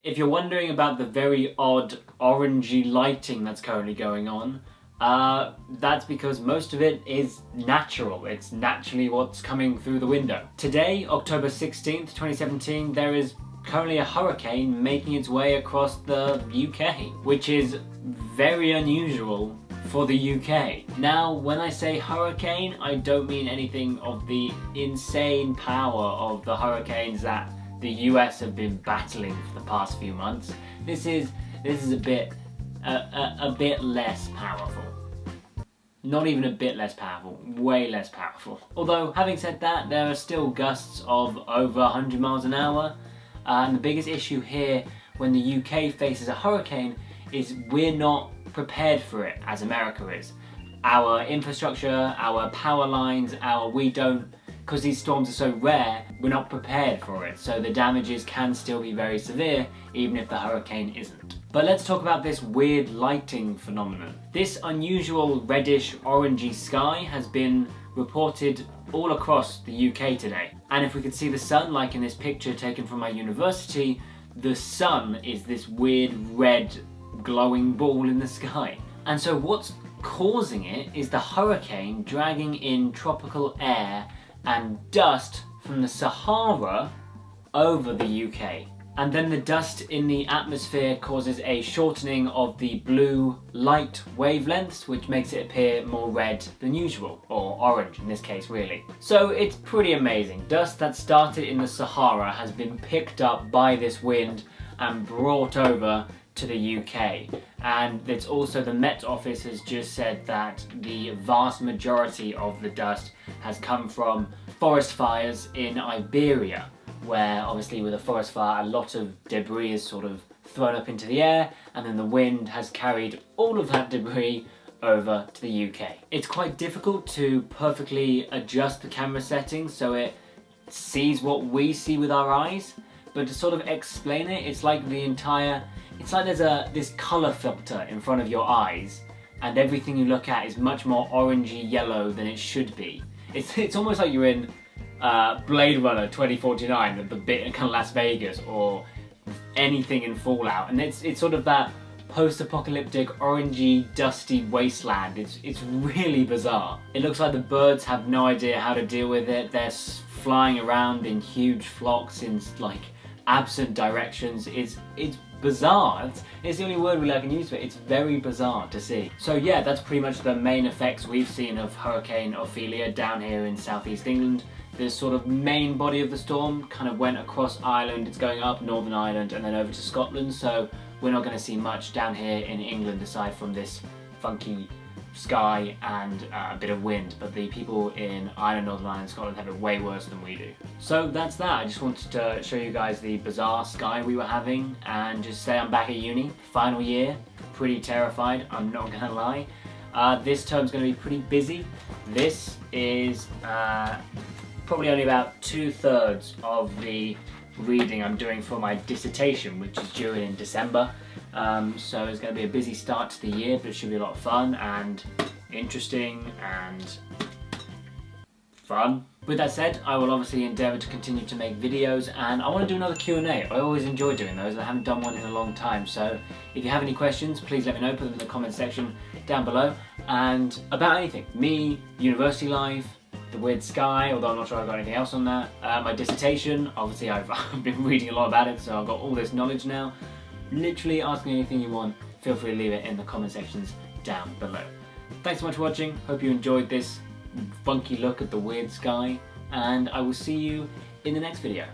If you're wondering about the very odd orangey lighting that's currently going on, that's because most of it is natural. It's naturally what's coming through the window. Today, October 16th, 2017, there is currently a hurricane making its way across the UK, which is very unusual for the UK. Now, when I say hurricane, I don't mean anything of the insane power of the hurricanes that the US have been battling for the past few months. This is a bit less powerful. Not even a bit less powerful, way less powerful. Although, having said that, there are still gusts of over 100 miles an hour. And the biggest issue here when the UK faces a hurricane is we're not prepared for it as America is. Our infrastructure, our power lines, because these storms are so rare, we're not prepared for it. So the damages can still be very severe, even if the hurricane isn't. But let's talk about this weird lighting phenomenon. This unusual reddish orangey sky has been reported all across the UK today. And if we could see the sun, like in this picture taken from my university, the sun is this weird red glowing ball in the sky. And so what's causing it is the hurricane dragging in tropical air and dust from the Sahara over the UK. And then the dust in the atmosphere causes a shortening of the blue light wavelengths, which makes it appear more red than usual, or orange in this case really. So it's pretty amazing. Dust that started in the Sahara has been picked up by this wind and brought over to the UK. And it's also, the Met Office has just said that the vast majority of the dust has come from forest fires in Iberia, where obviously with a forest fire a lot of debris is sort of thrown up into the air, and then the wind has carried all of that debris over to the UK. It's quite difficult to perfectly adjust the camera settings so it sees what we see with our eyes, but to sort of explain it, it's like there's this colour filter in front of your eyes, and everything you look at is much more orangey yellow than it should be. It's almost like you're in Blade Runner 2049, the bit in kind of Las Vegas, or anything in Fallout, and it's sort of that post-apocalyptic orangey dusty wasteland. It's really bizarre. It looks like the birds have no idea how to deal with it. They're flying around in huge flocks in like absent directions. It's bizarre. It's the only word really I can use for it. It's very bizarre to see. So yeah, that's pretty much the main effects we've seen of Hurricane Ophelia down here in southeast England. This sort of main body of the storm kind of went across Ireland. It's going up Northern Ireland and then over to Scotland, so we're not going to see much down here in England aside from this funky sky and a bit of wind, but the people in Ireland, Northern Ireland, Scotland have it way worse than we do. So that's that. I just wanted to show you guys the bizarre sky we were having and just say I'm back at uni, final year, pretty terrified, I'm not gonna lie. This term's gonna be pretty busy. This is probably only about 2/3 of the reading I'm doing for my dissertation, which is due in December. So it's going to be a busy start to the year, but it should be a lot of fun and interesting and fun. With that said, I will obviously endeavour to continue to make videos, and I want to do another Q&A. I always enjoy doing those. I haven't done one in a long time, so if you have any questions, please let me know. Put them in the comment section down below, and about anything. Me, university life, the weird sky, although I'm not sure I've got anything else on that. My dissertation, obviously I've been reading a lot about it, so I've got all this knowledge now. Literally ask me anything you want, feel free to leave it in the comment sections down below. Thanks so much for watching, hope you enjoyed this funky look at the weird sky, and I will see you in the next video.